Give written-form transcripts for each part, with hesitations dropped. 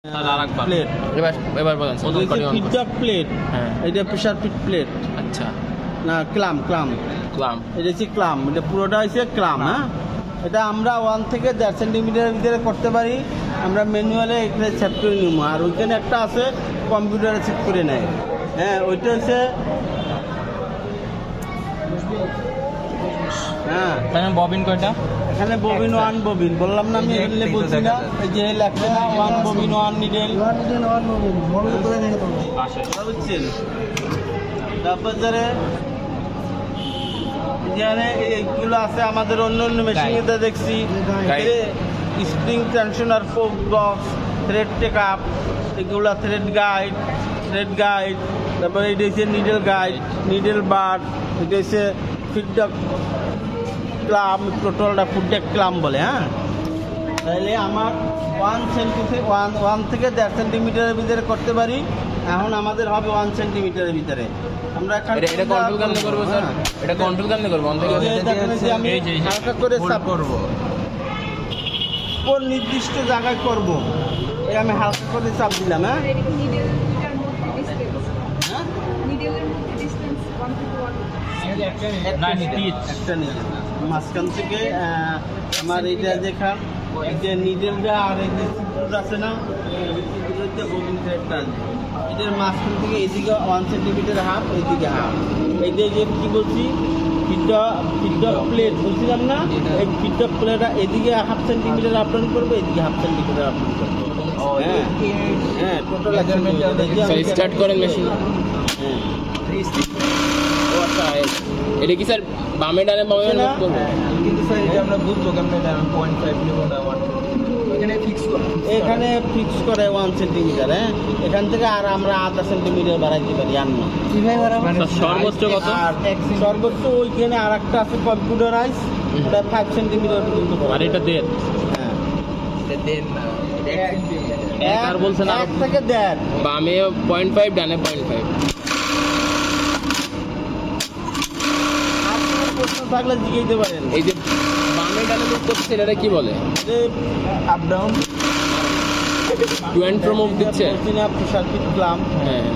Plate এবার বলেন feedback plate. হ্যাঁ, এটা প্রেসার ফিট প্লেট। আচ্ছা, না ক্লাম ক্লাম এটা হচ্ছে ক্লাম, এটা পুরোটা হচ্ছে ক্লাম। হ্যাঁ, এটা আমরা 1 থেকে 1.5 সেন্টিমিটারের ভিতরে করতে পারি। আমরা ম্যানুয়ালে এখানে সেট করে নিব, আর ওইখানে একটা আছে কম্পিউটারে সেট করে নেয়। হ্যাঁ, ওইটা হচ্ছে হ্যাঁ। এখানে ববিন কয়টা? এখানে ববিন 1 ববিন বললাম না আমি, এগুলো বলছি না। এই যে লেখছে না 1 ববিন 1 নিডেল, বুঝছেন? তারপর যারা যেখানে এইগুলো আছে আমাদের অন্য অন্য মেশিনেতে দেখছি, স্প্রিং টেনশনার, ফোক বক্স, থ্রেড টেক আপ, এগুলা থ্রেড গাইড, তারপরে এটা হচ্ছে নিডেল গাইড, নিডেল বার্ড, এটা হচ্ছে ফিডব্যাক ক্লাম, টোটালটা ফিডব্যাক ক্লাম বলে। হ্যাঁ, তাহলে আমার 1 থেকে 1.5 সেন্টিমিটারের ভিতরে করতে পারি। এখন আমাদের হবে 1 সেন্টিমিটারের ভিতরে। আমরা এটা কন্ট্রোল কেমনে করব স্যার? এটা কন্ট্রোল কেমনে করব? আমি হালকা করে চাপ করব, কোন নির্দিষ্ট জায়গায় করব, এই আমি হালকা করে চাপ দিলাম। হ্যাঁ, একটা নিডেল মাঝখান থেকে আমার এইটা দেখান, এই যে নিডেলটা আর এই যে চিত্রটা আছে না, ববিন থ্রেডটা এটার মাঝখান থেকে এইদিকে 1 সেন্টিমিটার হাফ, এইদিকে হাফ। এইটা যে কি বলছি, ফিডব্যাক প্লেট বলছিলাম না, এই ফিডব্যাক প্লেটটা এদিকে 1/2 সেন্টিমিটার আপডাউন করবে, এদিকে 1/2 সেন্টিমিটার আপডাউন করবে। হ্যাঁ, টোটাল স্টার্ট করেন মেশিন। হ্যাঁ, এটা কি স্যার বামে ডানে বামে না? কিন্তু স্যার এটা আমরা বুঝবো কেমন? এটা 0.5 নিব না 1 এখানে ফিক্স করে 1 সেন্টিমিটার। হ্যাঁ, এখান থেকে আর আমরা 0.5 সেন্টিমিটার বাড়াইতে পারি, আর না। সর্বোচ্চ কত? আর সর্বোচ্চ ওইখানে আর একটা আছে কম্পিউটারাইজ, ওটা 5 সেন্টিমিটার পর্যন্ত করে। আর এটা দেড়। হ্যাঁ, দেন না আর বলছেন আর 1 থেকে 1.5, বামে 0.5 ডানে 0.5। প্রশ্ন থাকলে জিজ্ঞাসা পারেন। এই যে বামে ডানে মুভ করছে এটা কি বলে? Up down to and fro move দিচ্ছে। প্রেসার ফিট ক্লাম, হ্যাঁ,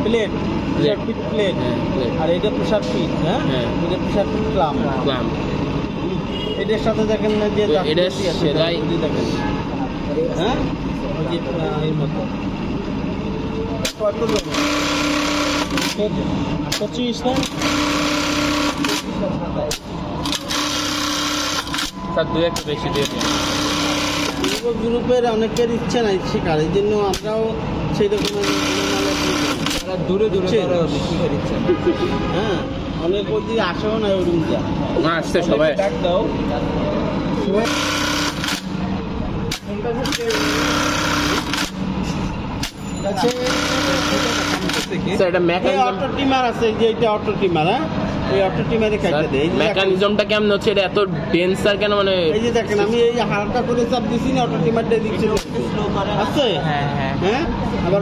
প্লেট, প্রেসার ফিট প্লেট, হ্যাঁ, plate। আর এটা প্রেসার ফিট। হ্যাঁ, হ্যাঁ। এটা প্রেসার ফিট ক্লাম। ক্লাম। এটার সাথে দেখেন না যে এটা সেলাই। দেখেন। হ্যাঁ, ওই যে এর মতো কত লোক 25 না স্যার 2 একটু বেশি দিয়ে দিন। গ্রুপের অনেকের ইচ্ছা নাই শেখার, এই জন্য আমরাও সেই রকম দূরে শিখে দিচ্ছেন। হ্যাঁ, অনেক ওই আসেও না ওই রুমটা। না আসছে সবাই। ডাক দাও। স্যার এটা মেকানিজম। অটো টিমার আছে, যে এটা অটো টিমার। হ্যাঁ, এই অটো টিমারে খাইতে দেয়। মেকানিজমটা কেমন হচ্ছে? এটা এত ডেন্স স্যার কেন? মানে এই যে দেখেন আমি এই হালকা করে চাপ দিছি না, অটো টিমারটা দিচ্ছি আছে। হ্যাঁ হ্যাঁ হ্যাঁ, আবার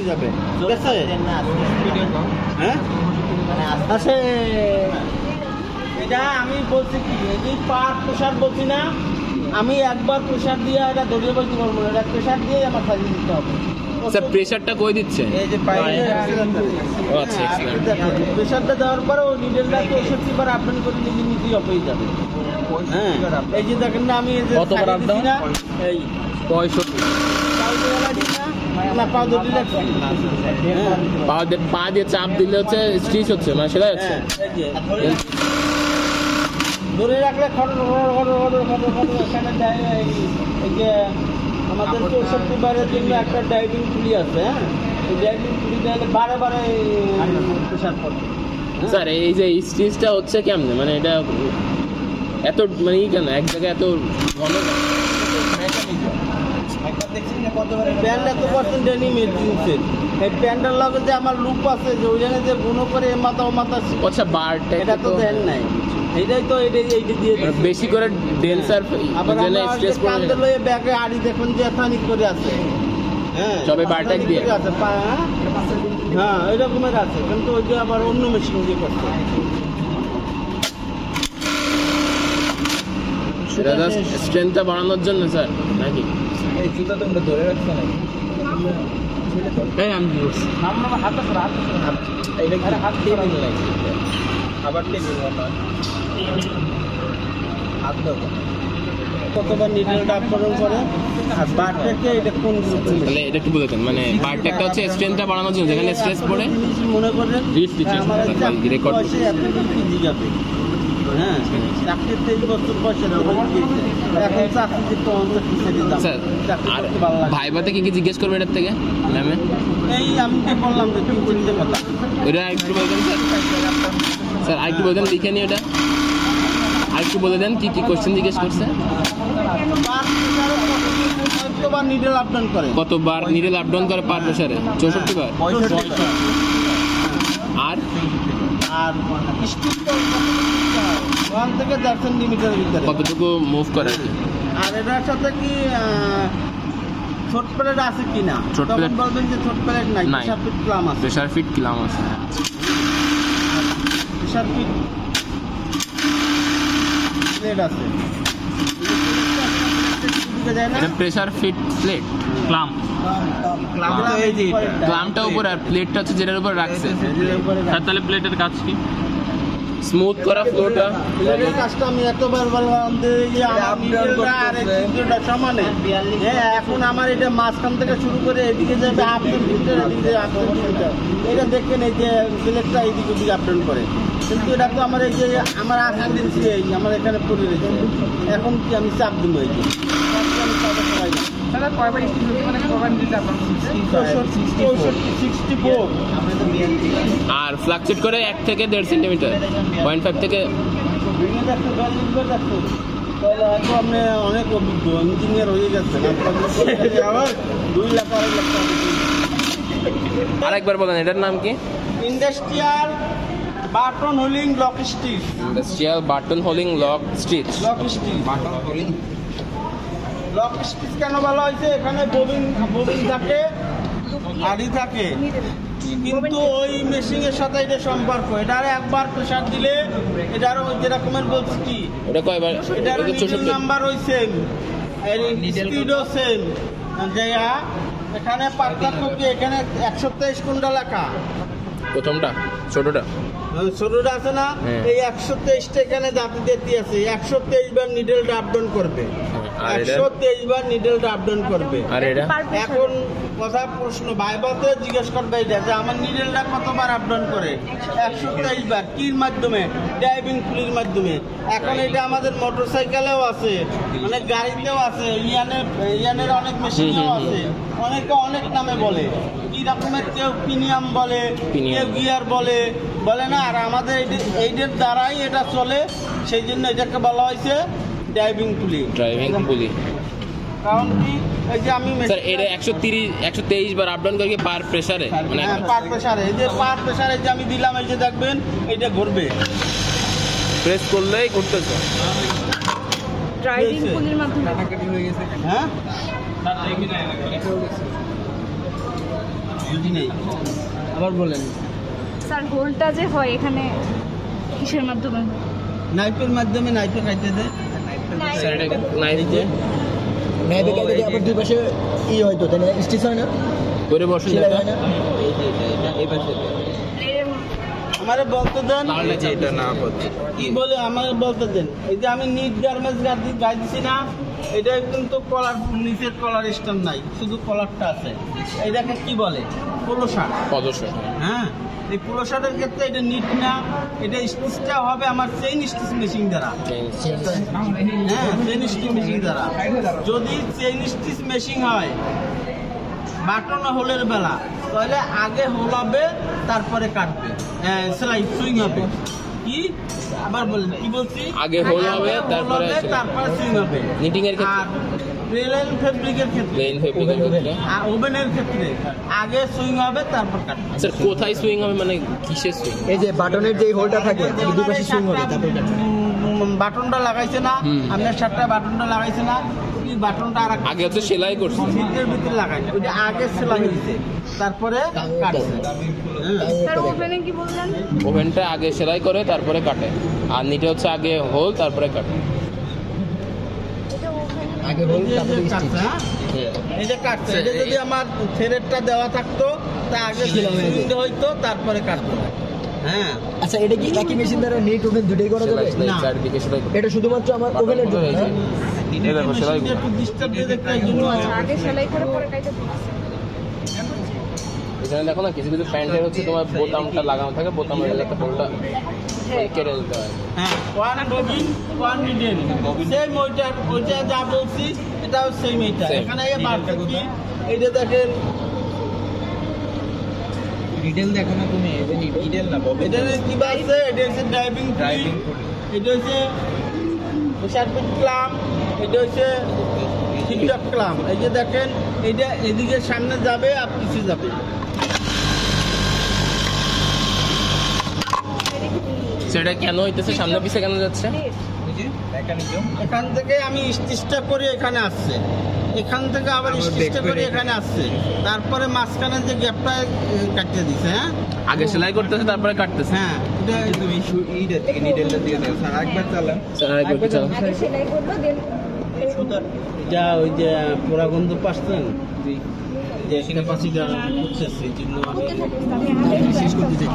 যাবে, ঠিক আছে? হ্যাঁ, আছে। এটা আমি বলছি কি, এই যে পার প্রেশার বলছি না, আমি একবার প্রেশার দিয়ে এটা ধরিয়ে বলতে পারবো না, এটা প্রেশার দিয়ে আমার সাজিয়ে দিতে হবে। স্যার প্রেসারটা কই দিচ্ছে? এই যে পাইলে ও আচ্ছা, excellent। প্রেশারটা দেওয়ার পরে ও নিডেলটা 64 বার আপডাউন করে নিজেই অফ হয়ে যাবে। হ্যাঁ, এই যে দেখেন না আমি এই যে কতবার up down? না, এই 65। না পা ধরে রাখছি। পা দিয়ে চাপ দিলে হচ্ছে স্টিচ হচ্ছে, মানে সেটা হচ্ছে। হ্যাঁ, এই যে ধরে রাখলে এখানে যায়। এই যে আমাদের 64 বারের জন্য একটা ডাইভিং পুলি আছে। হ্যাঁ, এই ডাইভিং পুলি দিলে বারে বারে প্রেশার পড়ে। স্যার এই যে স্টিচটা হচ্ছে কেমনে? মানে এটা এত মানে কেন এক জায়গায় এত ঘন? প্যান্ট এত পার্সেন্ট ডেনিম জিন্সের, এই প্যান্টের লগে যে আমার লুপ আছে, যে ওইখানে যে বুনো করে মাথা আচ্ছা বারটা এটা তো দেন নাই। এইটাই তো এইটা দিয়ে বেশি করে ডেন্সার আবার জন্য স্ট্রেস পড়ে। কান্দে লয়ে ব্যাগে আড়ি দেখুন যে থানিক করে আছে। হ্যাঁ, সবে বারটাক দিয়ে আছে। হ্যাঁ, ওই রকমের আছে, কিন্তু ওই যে আবার অন্য মেশিন দিয়ে করতে। সেটা জাস্ট স্ট্রেংথটা বাড়ানোর জন্য স্যার নাকি? এই জুতা তোমরা ধরে রাখছো না এই আমি কি করছি এটা কি হাত টেবিল লাগছে আবার টেবিল হাত দাও কতবার নিডেলটা আপলোড করে আর বারটাকে এটা কোন গ্রুপে তাহলে এটা একটু বলে দেন মানে পার্ট একটা হচ্ছে স্ট্রেংথটা বাড়ানোর জন্য যেখানে স্ট্রেস পড়ে মনে করেন আমার রেকর্ড পয়সা এত কি জিগাবে হ্যাঁ চাকরি 23 বছর পয়সা না এখন চাকরিতে কম চাকরি দাম স্যার আর ভাইবাতে কি কি জিজ্ঞেস করবে এটার থেকে ম্যামে এই আমি কি বললাম যে তিন তিনটে কথা ওটা একটু বলবেন স্যার স্যার আরেকটু বলবেন লিখে নিই ওটা আরেকটু বলে দেন কি কি কোশ্চেন জিজ্ঞেস করছে কতবার নিডেল আপডাউন করে কতবার নিডেল আপ ডাউন করে পার প্রেসারে 64 বার আর আর স্টিকটা 1 থেকে 4 সেন্টিমিটার ভিতরে কতটুকু মুভ করে আর কি আর এটার সাথে কি ছোট প্লেট আছে কিনা ছোট তখন প্লেট বলবেন যে ছোট প্লেট নাই নাই। প্রেসার ফিট ক্লাম আছে প্রেসার ফিট কিলাম আছে প্রেসার ফিট প্লেট আছে এটা প্রেসার ফিট প্লেট ক্লাম ক্লামটা উপর আর প্লেটটা হচ্ছে যেটার উপর রাখছে তাহলে প্লেটের কাজ কি স্মুথ করা ফ্লোটা প্লেটের কাজটা আমি এতবার বললাম যে আমার নিডেলটা আর এই সমানে হ্যাঁ এখন আমার এটা মাঝখান থেকে শুরু করে এদিকে যাবে হাফ সেন্টিমিটার এদিকে যাবে হাফ সেন্টিমিটার এটা দেখেন এই যে প্লেটটা এইদিকে ওদিকে আপডাউন করে কিন্তু এটা তো আমার এই যে আমার আসান দিচ্ছি এই আমার এখানে পড়ে রয়েছে এখন কি আমি চাপ দিব এই যে আমি চাপে সবাই না আর ফ্লাকচুয়েট করে 1 থেকে 1.5 সেন্টিমিটার 0.5 থেকে তাহলে হয়তো আপনি অনেক অভিজ্ঞ ইঞ্জিনিয়ার হয়ে যাচ্ছেন আবার 2 লাখ 2.5 লাখ আরেকবার বলেন এটার নাম কি industrial button holing lock stitch industrial button holing lock stitch lock stitch কেন বলা হয়েছে এখানে ববিন থাকে আড়ি থাকে কিন্তু ওই মেশিনের সাথে এটা সম্পর্ক এটার একবার প্রেসার দিলে এটার ওই যেরকমের বলছি কি ওটা কয়বার এটার এটা 64 নাম্বার ওই সেম স্পিডও সেম যে এখানে পার্থক্য কি এখানে 123 কোনটা লেখা প্রথমটা ছোটটা ছোটটা আছে না এই 123টা এখানে জাতি দেখতে আছে 123 বার নিডেলটা আপডাউন করবে আর এটা 123 বার নিডেলটা আপডাউন করবে আর এটা এখন কথা প্রশ্ন ভাইবাতে জিজ্ঞেস করবে এটা যে আমার নিডেলটা কতবার আপডাউন করে 123 বার কির মাধ্যমে ড্রাইভিং পুলির মাধ্যমে এখন এটা আমাদের মোটরসাইকেলেও আছে অনেক গাড়িতেও আছে ইয়ানের অনেক মেশিনেও আছে অনেকে অনেক নামে বলে কি রকমের কেউ প্রিমিয়াম বলে কেউ গিয়ার বলে না আর আমাদের এইটার দ্বারাই এটা চলে সেই জন্য এটাকে বলা হয়েছে ড্রাইভিং পুলি কারণ কি এই যে আমি স্যার এটা 123 বার আপ ডাউন করে পার প্রেসারে মানে পার প্রেসারে এই যে পার প্রেসারে যে আমি দিলাম এই যে দেখবেন এটা ঘুরবে প্রেস করলেই ঘুরতেছে ড্রাইভিং পুলির মাধ্যমে হ্যাঁ বুঝি নেই আবার বলেন স্যার হোলটা যে হয় এখানে কিসের মাধ্যমে নাইফের মাধ্যমে নাইফে খাইতে দেয় স্যার এটা নাইস যে মেবি কাইতে আপনার দুই পাশে হয়তো তাই না স্টিচ হয় না করে বসে সেলাই দেখা হয় না এই পাশে আমারে বলতে দেন তাহলে যে এটা না হচ্ছে কি বলে আমাকে বলতে দেন এই যে আমি নিট গার্মেন্টস গাই দিছি না এটা কিন্তু কলার নিচের কলার স্ট্যান্ড নাই শুধু কলারটা আছে এইটাকে কি বলে পোলো শার্ট পদশা হ্যাঁ এই পোলো শার্টের ক্ষেত্রে এটা নিট না এটা স্টিচটা হবে আমার চেইন স্টিচ মেশিন দ্বারা হ্যাঁ চেইন স্টিচ মেশিন দ্বারা যদি চেইন স্টিচ মেশিন হয় বাটন হোলের বেলা তাহলে আগে হোল হবে তারপরে কাটবে সেলাই সুইং হবে কি আবার বলেন কি বলছি আগে হোল হবে তারপরে সুইং হবে নিটিং এর ক্ষেত্রে আর প্লেন ফেব্রিকের ক্ষেত্রে প্লেন ফেব্রিকের ক্ষেত্রে আর ওভেনের ক্ষেত্রে আগে সুইং হবে তারপর কাটবে স্যার কোথায় সুইং হবে মানে কিসের সুইং এই যে বাটনের যে হোলটা থাকে দুই পাশে সুইং হবে তারপর বাটনটা লাগাইছে না আপনার শার্টটা বাটনটা লাগাইছে না কি বাটনটা আর আগে হচ্ছে সেলাই করছে সিটের ভিতরে লাগাই ওটা আগে সেলাই দিতে তারপরে কাটছে স্যার ওভেনে কি বললেন ওভেনটা আগে সেলাই করে তারপরে কাটে আর নিটে হচ্ছে আগে হোল তারপরে কাটে এটা ওভেন আগে হোল তারপরে স্টিচ। এই যে কাটছে, এটা যদি আমার থ্রেডটা দেওয়া থাকতো তা আগে সুইং হইতো তারপরে কাটতো। হ্যাঁ, আচ্ছা এটা কি একই মেশিন দ্বারা নেট ওভেন দুটোই করা যাবে? না। চারদিকে সেলাই এটা শুধুমাত্র আমার ওভেনের জন্য না? এই দেখো সেলাই মেশিনটা একটু ডিস্টার্ব দিয়ে দেখতে এই জন্য আছে। আগে সেলাই করে পরে কাইতে দিচ্ছে। এখানে দেখো না কিছু কিছু প্যান্টের হচ্ছে তোমার বোতামটা লাগানো থাকে, বোতামের একটা হোলটা কেটে দিতে হয়। হ্যাঁ, one bobbin one needle, same ওইটা যা বলছি এটাও সেম এইটা। Same. এখানে এই বারটা কি এইটা দেখেন, নিডেল দেখো না তুমি, এটা নিডেল না ববে। এটা কি আছে, এটা হচ্ছে ড্রাইভিং ড্রাইভিং পুলি, এটা হচ্ছে শার্পিং ক্লাম, এটা হচ্ছে ঠিকঠাক ক্লাম। এই যে দেখেন এইটা এদিকে সামনে যাবে আর পিছিয়ে যাবে। সেটা কেন হইতেছে, সামনে পিছে কেন যাচ্ছে? মেকানিজম এখান থেকে আমি স্টিচটা করে এখানে আসছে, এখান থেকে আবার স্টিচটা করে এখানে আসছে, তারপরে মাঝখানে যে গ্যাপটা কাটিয়ে দিছে। হ্যাঁ, আগে সেলাই করতেছে তারপরে কাটতেছে। হ্যাঁ, এটা তুমি এইটা থেকে নিডেলটা দিয়ে দাও স্যার, একবার চালান। স্যার আরেকবার কি চাও? আগে সেলাই করলো দেন এটা ওই যে পোড়াগন্ধ পাচ্ছেন যে ক্যাপাসিটা করতেছে, এই জন্য আমি শেষ করতে চাই।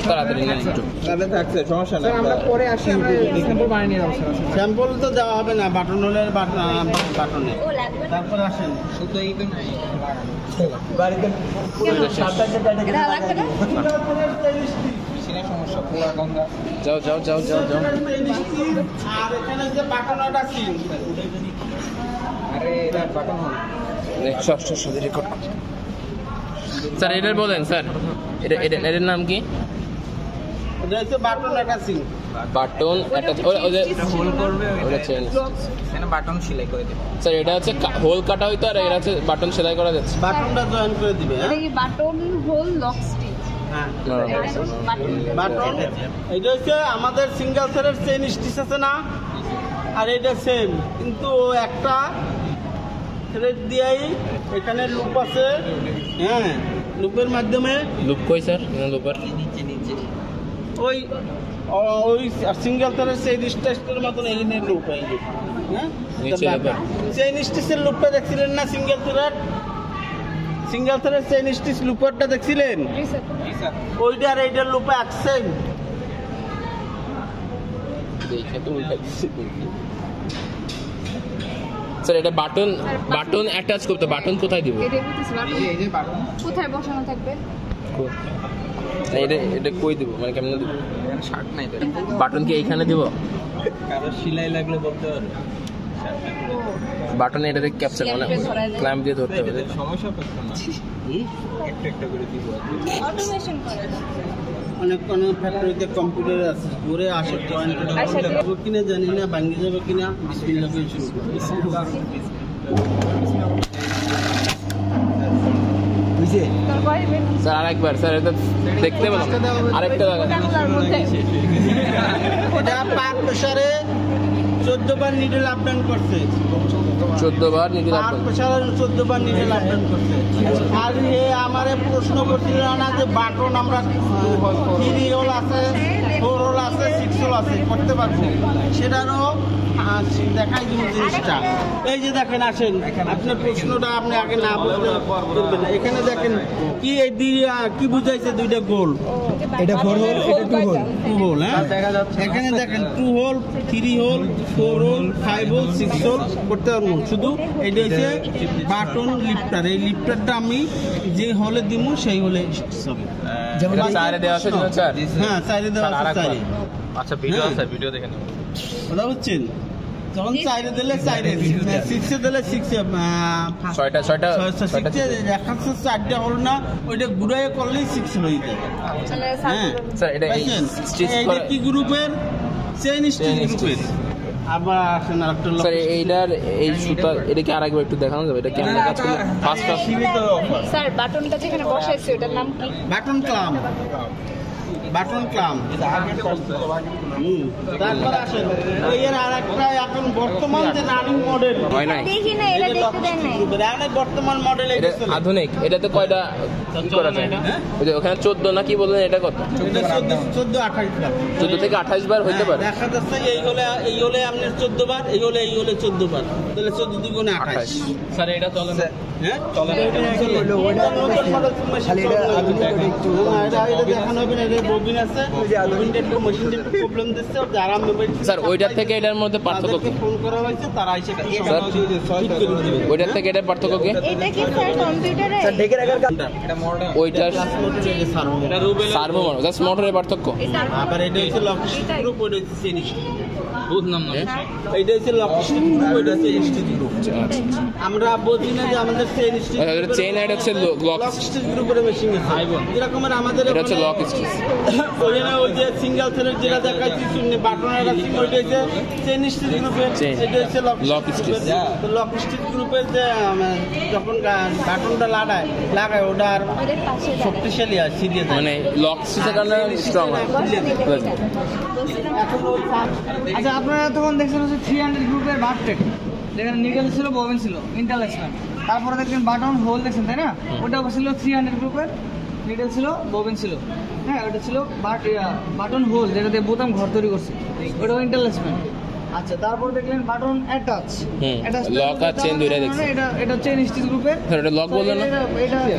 তাড়াতাড়ি নেন একটু। তাহলে থাকছে সমস্যা না, আমরা পরে আসি, আমরা স্যাম্পল বানিয়ে নিয়ে যাবো। স্যাম্পল তো দেওয়া হবে না, বাটন হোলের বাটনে। ও লাগবে না। তারপরে আসেন, শুধু এই তো নাই বাড়িতে এটা লাগবে না? মেশিনের সমস্যা, পুরা গন্ধা। যাও যাও যাও যাও যাও। আর এখানে যে বাটনটা সিন, আরে এটা বাটন হল। রেকর্ড। স্যার এটার বলেন স্যার, এটার নাম কি? এটা হচ্ছে button attaching. Button attach, hole করবে ওটা চেঞ্জ। এখানে বাটন সেলাই করে দেবে। স্যার এটা হচ্ছে হোল কাটা হইতো আর এটা হচ্ছে বাটন সেলাই করা যাচ্ছে। বাটনটা জয়েন করে দিবে। এটা হ্যাঁ, কি বাটন হোল লক স্টিচ? হ্যাঁ, বাটন বাটন। এটা হচ্ছে আমাদের সিঙ্গেল থ্রেডের চেইন স্টিচ আছে না, আর এটা সেম, কিন্তু ও একটা থ্রেড দিয়েই এখানে লুপ আছে। হ্যাঁ, লুপের মাধ্যমে লুপ কই স্যার? লুপার নিচে নিচে ওই ওই সিঙ্গেল থ্রেডের চেইন স্টিচের মতন এই নে লুপ, এই লুপ। হ্যাঁ, নিচে লুপার। চেইন স্টিচের লুপটা দেখছিলেন না? সিঙ্গেল থ্রেড চেইন স্টিচ লুপারটা দেখছিলেন? রিসেট। ওইটা আর এইটার লুপে এক সেম। দেখে তো উল্টা দিচ্ছে। স্যার এটা বাটন অ্যাটাচ করতে, বাটন কোথায় দিব? এটা বলতেছি বাটন এই যে বাটন কোথায় বসানো থাকবে? এটা কই দিব, মানে কেমন দিব? এখানে শার্ট নাই তো, বাটন কি এইখানে দিব? কারো সেলাই লাগলে বলতে পারো। বাটনে এটাতে ক্যাপচার মানে Clamp এ ধরায় দেয়। ক্ল্যাম্প দিয়ে ধরতে হবে। সমস্যা করছে না, একটা একটা করে দিব। অটোমেশন করে দাও। অনেক ফ্যাক্টরিতে কম্পিউটার আছে, ঘুরে আসে পয়েন্ট আচ্ছা, যাবো কিনা জানি না, ভাঙ্গি যাবে কিনা, বিসমিল্লাহ করে শুরু করি। বুঝছে? তারপরে স্যার আরেকবার, স্যার এটা দেখতে পেলাম আরেকটা লাগান। বাংলার মধ্যে এটা পার প্রেসারে 14 বার নিডল আপ ডাউন করছে, 14 বার নিডল পার আপডাউন। প্রেসারে 14 বার নিডল আপ ডাউন করছে। আর এ আমারে প্রশ্ন করছিল না যে বাটন আমরা 3 হোল আছে, 4 হোল আছে, 6 হোল আছে করতে পারবো, সেটারও দেখাই দিব জিনিসটা। এই যে দেখেন, আসেন, আপনার প্রশ্নটা আপনি আগে না বলতে পারবেন না। এখানে দেখেন কি এই কি বুঝাইছে, দুইটা গোল, এটা 4 হোল, এটা 2 হোল। 2 হোল। হ্যাঁ, এখানে দেখেন 2 hole, 3 hole, 4 hole, 5 hole, 6 hole করতে পারবো। শুধু এইটা হচ্ছে বাটন লিফটার, এই লিফটারটা আমি যে হলে দিব সেই হলে হবে। যেমন এটা সাইডে দেওয়া আছে দিবেন স্যার? হ্যাঁ, সাইডে দেওয়া আছে, সাইডে। আচ্ছা ভিডিও হ্যাঁ। আছে, ভিডিও দেখে নেব। কথা বুঝছেন? যখন সাইডে দিলে সাইডে, 6 দিলে 6 ছয়টা 6 দেখাচ্ছে 4টা হল না, ওইটা ঘুরাই করলেই 6 হয়ে যায়। তাহলে হ্যাঁ, স্যার এটা পাইছেন? স্টিচ এইটা করে কি গ্রুপের? চেইন স্টিচ গ্রুপের। আবার আসেন আরেকটা স্যার এইটার এই সুতা, এটা কি আরেকবার একটু দেখানো যাবে? এটা কেমন কাজ করে? ফার্স্ট স্যার বাটনটা যেখানে বসাইছে ওটার নাম কি? বাটন ক্লাম। তারপর আসেন এর আরেকটা এখন বর্তমান যে রানিং মডেল হয় নাই দেখি না, এটা দেখতে দেন নাই। বর্তমান মডেল এটা আধুনিক। এটাতে কয়টা কি করা যায়? ওই যে ওখানে 14 না কি বললেন, এটা কত? 14-28 বার 14 থেকে 28 বার হইতে পারে। দেখা যাচ্ছে এই হলে আপনার 14 বার, এই হলে 14 বার, তাহলে 14 দুগুণে 28। স্যার এটা চলে না? হ্যাঁ চলে। নতুন মডেল মেশিন এটা দেখানো হবে না, এর ববিন আছে, ববিনটা একটু মেশিনটা একটু প্রবলেম দিচ্ছে, ওটা আরাম হবে। স্যার ওইটার থেকে এটার মধ্যে পার্থক্য কি? ফোন করা হয়েছে, তারা এসে স্যার ওইটার থেকে এটার পার্থক্য কি? এটা কি স্যার কম্পিউটারে? ওইটা সার্ভো মোটর, জাস্ট মোটরের পার্থক্য। আবার এটা হচ্ছে লকস্টিক গ্রুপ, ওইটা হচ্ছে চেনিশ বুঝলাম না। এইটা হচ্ছে লকস্টিক গ্রুপ, ওইটা হচ্ছে চেনিশ গ্রুপ। আমরা বুঝি না যে আমাদের চেনিশ চেইন এটা হচ্ছে লকস্টিক গ্রুপের মেশিন আছে, যেরকম আমাদের এটা হচ্ছে লক স্টিচ। ওইখানে ওই যে সিঙ্গেল থ্রেড যেটা দেখাচ্ছি বাটনের আছে, ওইটা হচ্ছে চেনিশ গ্রুপের, এটা হচ্ছে লক স্টিচ। তো লক স্টিচ গ্রুপের যে যখন বাটনটা লাগায় ওটা আর ওদের পাশে শক্তিশালী হয়, সিরিয়াস মানে লক স্টিচের কারণে স্ট্রং হয়। এখন ওই আচ্ছা, আপনারা তখন দেখছেন হচ্ছে 300 গ্রুপের বারটেক, যেখানে নিডল ছিল, ববিন ছিল, ইন্টারল্যাকশন। তারপরে দেখছেন বাটন হোল দেখছেন, তাই না? ওটা ছিল 300 গ্রুপের, নিডল ছিল, ববিন ছিল। হ্যাঁ, ওটা ছিল বাটন হোল, যেটা দিয়ে বোতাম ঘর তৈরি করছে, ওটাও ইন্টারল্যাকশন। আচ্ছা, তারপর দেখলেন বাটন অ্যাটাচ, লক আর চেইন দুইটা দেখছি। এটা চেইন স্টিচ গ্রুপের। স্যার এটা লক বললেন না?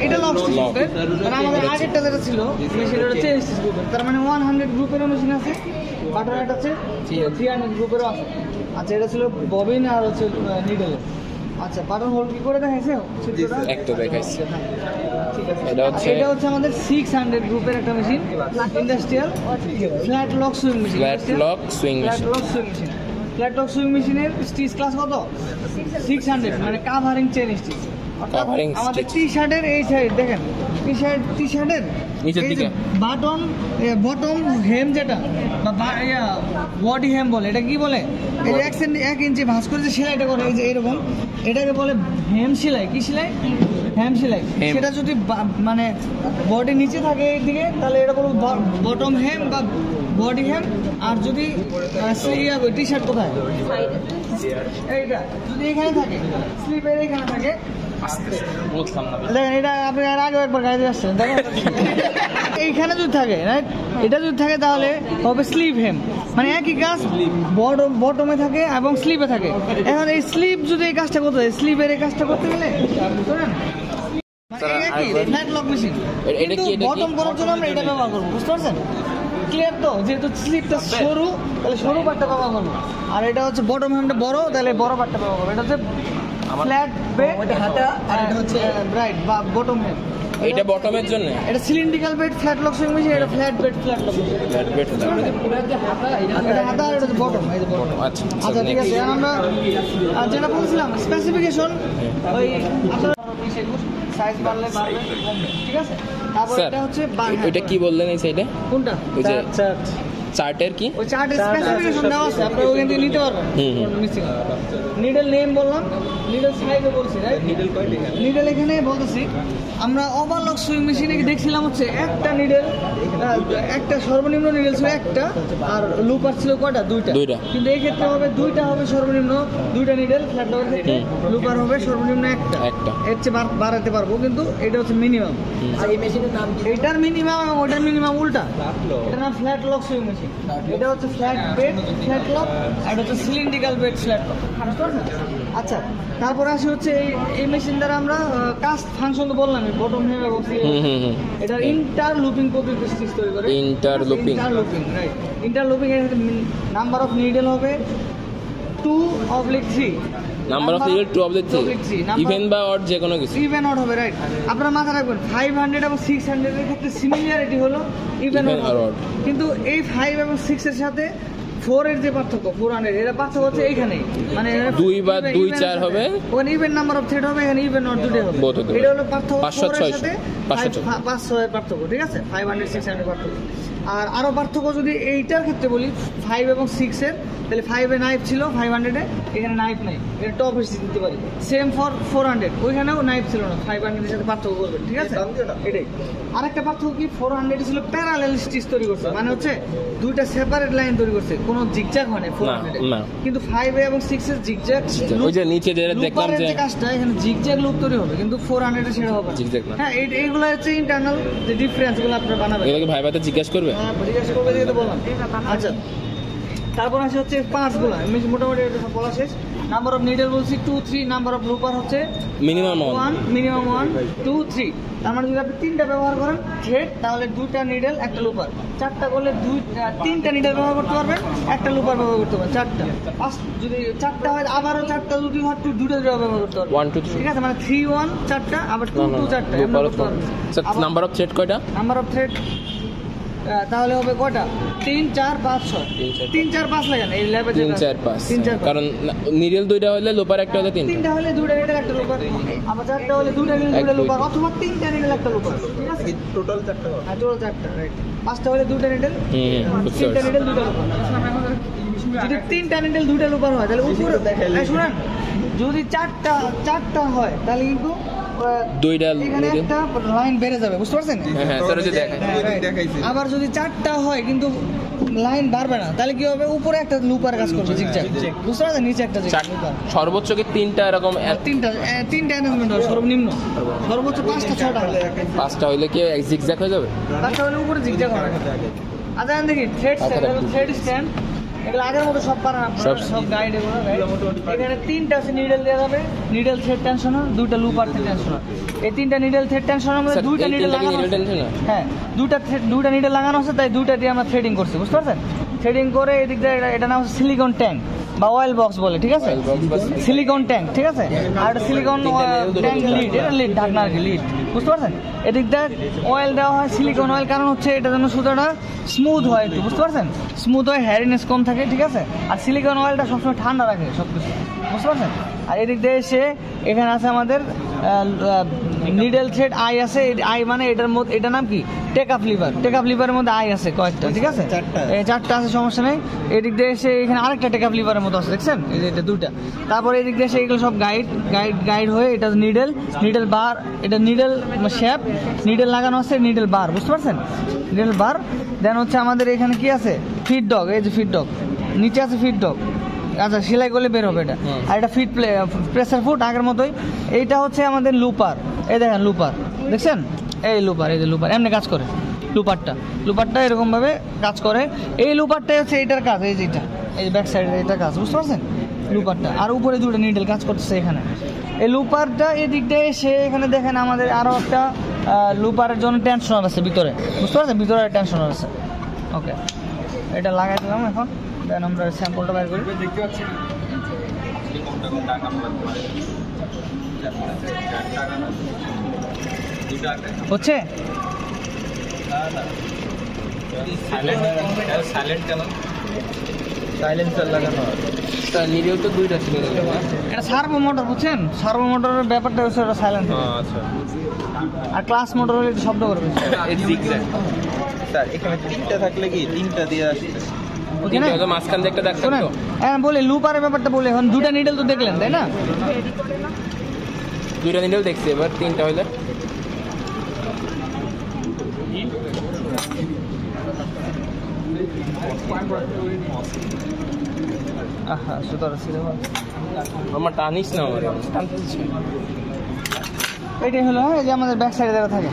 এটা লক স্টিচ গ্রুপের। মানে আমাদের আগেরটা যেটা ছিল মেশিন, ওটা চেইন স্টিচ গ্রুপের। তার মানে 100 গ্রুপেরও মেশিন আছে, বাটন অ্যাটাচ আছে, 300 গ্রুপেরও আছে। আচ্ছা, এটা ছিল ববিন আর হচ্ছে নিডল। আচ্ছা, বাটন হোল কি করে দেখাইছে? একটা দেখাইছে। ঠিক আছে, এটা হচ্ছে আমাদের 600 গ্রুপের একটা machine, industrial flat lock sewing machine. Flat lock sewing machine. Flat lock swing মেশিনের স্টিচ ক্লাস কত? 600, মানে কাভারিং চেইন স্টিচ। Covering আমাদের stitch। টি শার্টের এই সাইড দেখেন, টি শার্টের নিচের দিকে বাটন বটম হেম যেটা বা বডি হেম বলে, এটা কি বলে? এই যে 1 ইঞ্চি ভাঁজ করে যে সেলাইটা করে, এই যে এরকম, এটাকে বলে হেম সেলাই। কি সেলাই? হেম সেলাই। সেটা যদি মানে বডি নিচে থাকে এইদিকে, তাহলে এটা বলবো বটম হেম বা বডি হেম। আর যদি টি শার্ট কোথায়, এইটা যদি এখানে থাকে, স্লিপের এখানে থাকে, দেখেন এটা আপনি আগে একবার গাড়িতে আসছেন, দেখেন এইখানে যদি থাকে, রাইট, এটা যদি থাকে তাহলে হবে স্লিপ হেম, মানে একই কাজ, বটমে থাকে এবং স্লিপে থাকে। এখন এই স্লিপ যদি এই কাজটা করতে হয়, স্লিপের এই কাজটা করতে গেলে শোনেন, ফ্ল্যাট লক মেশিন, বটম করার জন্য আমরা এটা ব্যবহার করবো, বুঝতে পারছেন? ক্লিয়ার তো? যেহেতু স্লিপটা সরু, তাহলে সরু পার্টটা ব্যবহার করবো, আর এটা হচ্ছে বটম হেমটা বড়, তাহলে বড় পার্টটা ব্যবহার করবো। এটা হচ্ছে ফ্ল্যাট বেড, আর এটা হচ্ছে রাইট বা বটম হেম। এটা বটমের জন্য, এটা cylindrical bed flat lock sewing machine, এটা flat bed flat lock machine. Flat bed. এটা হাতা আর এটা হচ্ছে বটম, এই যে বটম। আচ্ছা আচ্ছা, ঠিক আছে। এখন আমরা যেটা বলছিলাম স্পেসিফিকেশন, ওই আপনার সাইজ বাড়লে বাড়বে, ঠিক আছে? তারপর স্যার এটা হচ্ছে এটা কি বললেন এই সাইডে? কোনটা? ওই যে চার্টের কি? ওই চার্টের স্পেসিফিকেশন দেওয়া আছে, আপনি ওখান থেকে নিতে পারবেন। নিডল নেম বললাম, নিডল সাইজও বলছি, রাইট? নিডল এখানে বলতেছি আমরা ওভারলক সুইং মেশিনে দেখছিলাম হচ্ছে একটা নিডল, একটা সর্বনিম্ন নিডল ছিল একটা, আর লুপার ছিল কয়টা? দুইটা। কিন্তু এই ক্ষেত্রে হবে দুইটা, হবে সর্বনিম্ন দুইটা নিডল, ফ্ল্যাট লকের ক্ষেত্রে লুপার হবে সর্বনিম্ন একটা। এর চেয়ে বাড়াতে পারবো, কিন্তু এটা হচ্ছে মিনিমাম। আর এই মেশিনের নাম কি? এটার মিনিমাম এবং ওটার মিনিমাম উল্টা। এটার নাম ফ্ল্যাট লক সুইং মেশিন, এটা হচ্ছে ফ্ল্যাট বেড ফ্ল্যাট লক, আর এটা হচ্ছে সিলিন্ড্রিক্যাল বেড ফ্ল্যাট লক। আচ্ছা, তারপরে আসি হচ্ছে এই মেশিন দ্বারা আমরা কাস্ট ফাংশন তো বললাম, বটম হেম এবং এটা ইন্টার লুপিং পদ্ধতিতে স্টিচ তৈরি করে। ইন্টারলুপিং, রাইট। ইন্টারলুপিং এর নাম্বার অফ নিডল হবে 2/3। নাম্বার অফ নিডল 2/3, ইভেন বা অড যে কোনো কিছু। ইভেন অড হবে, রাইট। আপনারা মাথা রাখবেন 500 এবং 600 এর ক্ষেত্রে সিমিলারিটি হলো ইভেন অড, কিন্তু এই 5 এবং 6 এর সাথে 4 এর যে পার্থক্য, 400 এর পার্থক্য হচ্ছে এইখানেই, মানে 2 বা 2 4 হবে, ওখানে ইভেন নাম্বার অফ থ্রেড হবে, এখানে ইভেন অড দুটোই হবে। এটা হলো পার্থক্য 4 এর সাথে 500 এর পার্থক্য, ঠিক আছে? 500 600 পার্থক্য। আর আরও পার্থক্য যদি এইটার ক্ষেত্রে বলি 5 এবং 6-এর, তাহলে 5-এ নাইফ ছিল 500-এ, এখানে নাইফ নেই, এটা টপ এসে দিতে পারি। সেম ফর 400, ওইখানেও নাইফ ছিল না, 500-এর সাথে পার্থক্য করবেন, ঠিক আছে? এটাই আরেকটা পার্থক্য কি, 400 ছিল প্যারালাল স্টিচ তৈরি করছে, মানে হচ্ছে দুইটা সেপারেট লাইন তৈরি করছে, কোনো জিগজ্যাগ হয় না 400-এ। কিন্তু 5-এ এবং 6-এর জিগজ্যাগ, ওই যে নিচে যেটা দেখলাম যে কাজটা এখানে জিগজ্যাগ লুক তৈরি হবে, কিন্তু 400-এ সেটা হবে না। হ্যাঁ, এইগুলো হচ্ছে ইন্টারনাল যে ডিফারেন্সগুলো আপনারা বানাবেন। এগুলোকে ভাইবাতে জিজ্ঞেস করবে? হ্যাঁ, জিজ্ঞেস করবে, যেটা বললাম। আচ্ছা, তারপর আসে হচ্ছে পাঁচগুলো, মোটামুটি এটা সব বলা শেষ। নাম্বার অফ নিডল বলছি 2, 3, নাম্বার অফ লুপার হচ্ছে মিনিমাম 1, 1, 2, 3। তার মানে যদি আপনি 3টা ব্যবহার করেন থ্রেড, তাহলে 2টা নিডল, একটা লুপার। 4টা করলে 3টা নিডল ব্যবহার করতে পারবেন, একটা লুপার ব্যবহার করতে পারবেন। 4টা, যদি 4টা হয় আবারও 4টা যদি হয় 2টা ব্যবহার করতে পারবেন। 1, 2, 3, ঠিক আছে, মানে 3, 1, 4টা, আবার 2, 2, 4টা এমন করতে পারবেন। নাম্বার অফ থ্রেড কয়টা? নাম্বার অফ থ্রেড তাহলে হবে কয়টা? 3, 4, 5, 6। 3, 4, 5 লাগেন এই ল্যাবে, 3, 4, 5। কারণ নিডল দুইটা হলে লুপার একটা হলে 3টা হলে 2টা নিডল একটা লুপার, আবার 4টা হলে 2টা নিডল 2টা লুপার, অথবা 3টা নিডল একটা লুপার। ঠিক আছে, টোটাল 4টা। হ্যাঁ, টোটাল 4টা, রাইট। 5টা হলে 2টা নিডল, 3টা নিডল 2টা লুপার। যদি 3টা নিডল 2টা লুপার হয় তাহলে উপরে শুনেন, যদি 4টা হয় তাহলে কিন্তু দুইটা এখানে একটা লাইন বেড়ে যাবে, বুঝতে পারছেন? হ্যাঁ, তোরা যে দেখাইছে। আবার যদি 4টা হয় কিন্তু লাইন বাড়বে না, তাহলে কি হবে? উপরে একটা লুপার কাজ করবে, জিগজ্যাগ, বুঝতে পারছেন? নিচে একটা লুপার। সর্বোচ্চ কি 3টা এরকম? 3টা অ্যারেঞ্জমেন্ট হবে সর্বনিম্ন, সর্বোচ্চ 5টা 6টা। 5টা হইলে কি জিগজ্যাগ হয়ে যাবে? 5টা হলে উপরে জিগজ্যাগ হবে। আচ্ছা, দেখি থ্রেড স্ট্যান্ড, এগুলো আগের মতো সব পারেন আপনারা, সব গাইড এগুলো। এখানে 3টা আছে নিডল দেওয়া যাবে, নিডল থ্রেড টেনশনার, 2টা লুপার থ্রেড টেনশনার। এই 3টা নিডল থ্রেড টেনশনার মধ্যে 2টা নিডল লাগানো আছে। হ্যাঁ, 2টা নিডল লাগানো আছে, তাই 2টা দিয়ে আমরা থ্রেডিং করছি, বুঝতে পারছেন? থ্রেডিং করে এদিক দিয়ে এটা নাম হচ্ছে সিলিকন ট্যাঙ্ক বা অয়েল বক্স বলে, ঠিক আছে? সিলিকন ট্যাঙ্ক, ঠিক আছে? আর এটা সিলিকন ট্যাঙ্ক লিড, এটা লিড, ঢাকনা আর কি, লিড, বুঝতে পারছেন? এদিক দিয়ে অয়েল দেওয়া হয়, সিলিকন অয়েল, কারণ হচ্ছে এটা যেন সুতোটা স্মুথ হয় একটু, বুঝতে পারছেন? স্মুথ হয়, হ্যারিনেস কম থাকে, ঠিক আছে? আর সিলিকন অয়েলটা সবসময় ঠান্ডা রাখে সব কিছু, বুঝতে পারছেন? আর এদিক দিয়ে এসে এখানে আছে আমাদের নিডল থ্রেড আই আছে, আই মানে এটার মধ্যে, এটার নাম কি? টেক আপ লিভারের মধ্যে আই আছে কয়েকটা, ঠিক আছে? 4টা আছে, সমস্যা নেই। এদিক দিয়ে এসে এখানে আরেকটা টেক আপ লিভারের মতো আছে, দেখছেন? এই যে এটা 2টা। তারপরে এদিক দিয়ে এসে এগুলো সব গাইড হয়ে, এটা নিডল বার, এটা নিডল শেপ, নিডল লাগানো আছে, নিডল বার, বুঝতে পারছেন? নিডল বার। দেন হচ্ছে আমাদের এখানে কি আছে? ফিড ডগ, এই যে ফিড ডগ, নিচে আছে ফিড ডগ। আচ্ছা, সেলাই করলে বের হবে এটা। আর এটা ফিট প্রেসার ফুট আগের মতোই। এইটা হচ্ছে আমাদের লুপার, এই দেখেন লুপার, দেখছেন? এই লুপার, এই যে লুপার এমনি কাজ করে। লুপারটা এরকমভাবে কাজ করে। এই লুপারটাই হচ্ছে এটার কাজ, এই যে এটা, এই যে ব্যাক সাইডে এটা কাজ, বুঝতে পারছেন? লুপারটা। আর উপরে 2টা নিডল কাজ করতেছে এখানে। এই লুপারটা এদিক দিয়ে এসে এখানে দেখেন আমাদের আরও একটা লুপারের জন্য টেনশনার আছে ভিতরে, বুঝতে পারছেন? ভিতরে টেনশনার আছে। ওকে, এটা লাগাই দিলাম এখন। দেন আমরা স্যাম্পলটা বাইর করি। দেখতে পাচ্ছি হচ্ছে সাইলেন্সার লাগানো নিডল তো 2টা ছিল। এটা সার্ভো মোটর, বুঝছেন? সার্ভো মোটরের ব্যাপারটা হচ্ছে ওটা সাইলেন্ট। আচ্ছা, আর ক্লাস মোটর হলে একটু শব্দ করবে। স্যার এখানে 3টা থাকলে কি 3টা দিয়ে আসছে? মাঝখান দিয়ে একটা দাগ থাকতো। হ্যাঁ, বলে লুপারের ব্যাপারটা বলে, এখন 2টা নিডল তো দেখলেন, তাই না? 2টা নিডল দেখছি, এবার 3টা হইলে আমার টানিস না, আমার এটাই হলো। হ্যাঁ, এই যে আমাদের ব্যাক সাইডে যারা থাকে,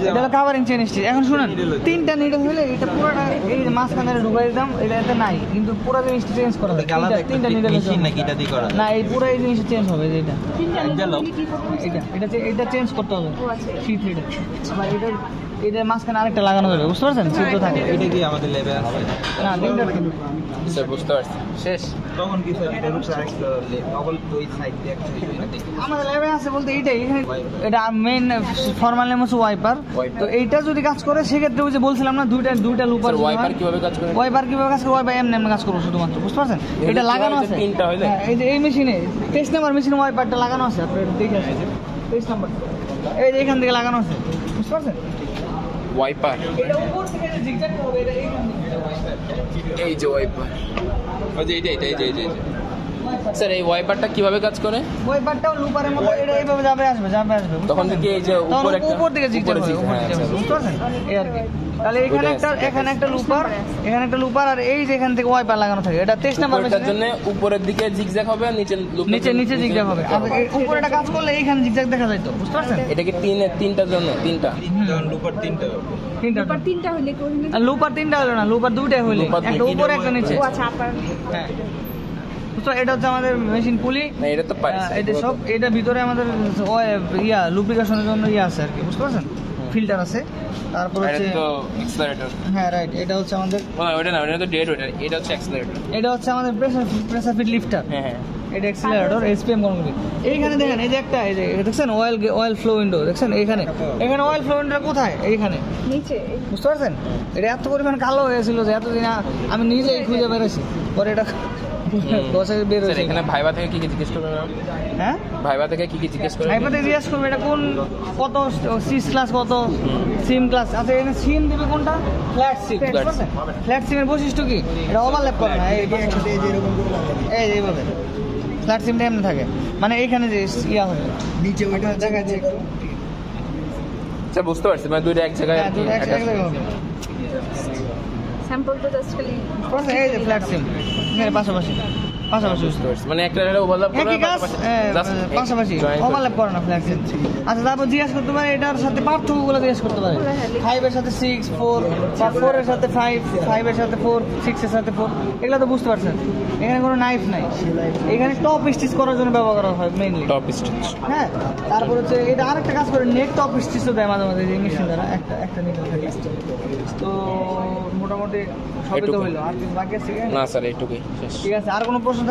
এটা হলো কাভারিং চেন স্টিচ। এখন শুনেন, 3টা নিডল হলে এটা পুরোটা এই মাঝখানে ঢুকাই দিতাম, এটা নাই, কিন্তু পুরো জিনিসটা চেঞ্জ করা হবে। 3টা নিডল না, এই পুরো এই জিনিসটা চেঞ্জ হবে। এটা চেঞ্জ করতে হবে, আবার এটা মাঝখানে আরেকটা লাগানো হবে, বুঝতে পারছেন? ছিদ্র থাকে। এটা কি আমাদের ল্যাবে আছে না, 3টা স্যার বুঝতে পারছি। শেষ তখন কি স্যার এটা রূপে আরেকটা ডবল ওই সাইড দিয়ে একটা আমাদের ল্যাবে আছে বলতে এইটাই। এটা মেইন ফর্মাল নেম হচ্ছে ওয়াইপার। তো এইটা যদি কাজ করে সেক্ষেত্রে ওই যে বলছিলাম না, দুইটা লুপার। ওয়াইপার কিভাবে কাজ করে? ওয়াইপার এমনি কাজ করবো শুধুমাত্র, বুঝতে পারছেন? এটা লাগানো আছে 3টা হইলে। এই যে এই মেশিনে 23 নাম্বার মেশিনে ওয়াইপারটা লাগানো আছে, আপনারা দেখে আসেন 23 নাম্বার, এই যে এখান থেকে লাগানো আছে, বুঝতে পারছেন? ওয়াইপার, এটা উপর থেকে যে জিগজ্যাগ করবে এটা এইখান থেকে। এই যে ওয়াইপার, ওই যে এইটা। স্যার এই ওয়াইপারটা কিভাবে কাজ করে? ওয়াইপারটাও লুপারের মতো এটা এইভাবে যাবে আসবে বুঝতে তখন পারছেন? থেকে এই যে তখন উপরে একটা উপর দিকে জিগজ্যাগ হবে, উপর হ্যাঁ, দিকে হবে, আচ্ছা, বুঝতে পারছেন? এই আর কি। তাহলে ওইটাই আছে। এখানে একটা লুপার, এখানে একটা লুপার, আর এই যে এখান থেকে ওয়াইপার লাগানো থাকে। এটা 23 নাম্বার উপরেরটার মেশিনে জন্য উপরের দিকে জিগজ্যাগ হবে আর নিচে জিগজ্যাগ হবে। আর এই উপরে এটা কাজ করলে এইখানে জিগজ্যাগ দেখা যায় তো, বুঝতে পারছেন? এটা কি তিনটার জন্য? তিনটা লুপার তিনটা তিনটা আবার তিনটা হলে কি ওখানে? আর লুপার তিনটা হলো না, লুপার দুইটাই হইলে, লুপার একটা উপরে একটা নিচে। ও আচ্ছা আপার হ্যাঁ, বুঝছো? এটা হচ্ছে আমাদের মেশিন পুলি। না, এটা তো পারি এটা সব, এটা ভিতরে আমাদের লুব্রিকেশনের জন্য আছে আর কি, বুঝতে পারছেন? ফিল্টার আছে, তারপর হচ্ছে তো অ্যাক্সেলারেটর। হ্যাঁ রাইট, এটা হচ্ছে আমাদের, ওটা না, ওটা তো ডেড, এটা হচ্ছে অ্যাক্সেলারেটর। এটা হচ্ছে আমাদের প্রেসার ফিট লিফটার। হ্যাঁ, এটা অ্যাক্সেলারেটর, এসপিএম কনগ্রিট। এইখানে দেখেন, এই যে একটা, এই যে দেখছেন অয়েল ফ্লো উইন্ডো দেখছেন? এখানে অয়েল ফ্লো উইন্ডোটা কোথায়? এইখানে, নিচে। বুঝতে পারছেন? এটা এত পরিমাণ কালো হয়েছিল যে এতদিন আমি নিজেই খুঁজে বেরোছি, পরে এটা বসে বের স্যার হয়েছে। এখানে ভাইবা থেকে কি জিজ্ঞেস করবে ম্যাম? হ্যাঁ, ভাইবা থেকে কি জিজ্ঞেস করবে? হাইপাতে জিজ্ঞাসা করবে এটা কোন, কত সিস ক্লাস, কত সিম ক্লাস। আচ্ছা, এখানে সিম দিবে কোনটা? ফ্ল্যাট সিম। ফ্ল্যাট সিমের বৈশিষ্ট্য কি? এটা ওভারল্যাপ করে না, এই এইভাবে ফ্ল্যাট সিমটা এমনি থাকে, মানে এইখানে যে ইয়া হবে নিচে ওইটা দেখা যায়। আচ্ছা, বুঝতে পারছি, মানে দুইটা এক জায়গায় হ্যাঁ, দুটো এক জায়গায় হবে। স্যাম্পলটা জাস্ট খালি এই যে ফ্ল্যাট সিম এখানে পাশাপাশি বুঝতে পারছি, মানে একটা ওভারল্যাপ করে একই কাজ, পাশাপাশি ওভারল্যাপ করে না ফ্ল্যাট সিম। আচ্ছা, তারপর জিজ্ঞাসা করতে পারে এটার সাথে পার্থক্যগুলো জিজ্ঞাসা করতে পারে। 5 এর সাথে 6, 4, বা 4 এর সাথে 5, 5 এর সাথে 4, 6 এর সাথে 4, এগুলো তো বুঝতে পারছেন। এখানে কোনো নাইফ নাই, এখানে টপ স্টিচ করার জন্য ব্যবহার করা হয় মেইনলি। Top stitch. হ্যাঁ, তারপর হচ্ছে এটা আরেকটা কাজ করে, নেক টপ স্টিচও দেয় মাঝে মাঝে এই মেশিন দ্বারা, একটা নিতে থাকে। তো মোটামুটি সবই তো হইলো, আর কিছু বাকি আছে? না স্যার, এইটুকুই শেষ। ঠিক আছে, আর কোনো প্রশ্ন?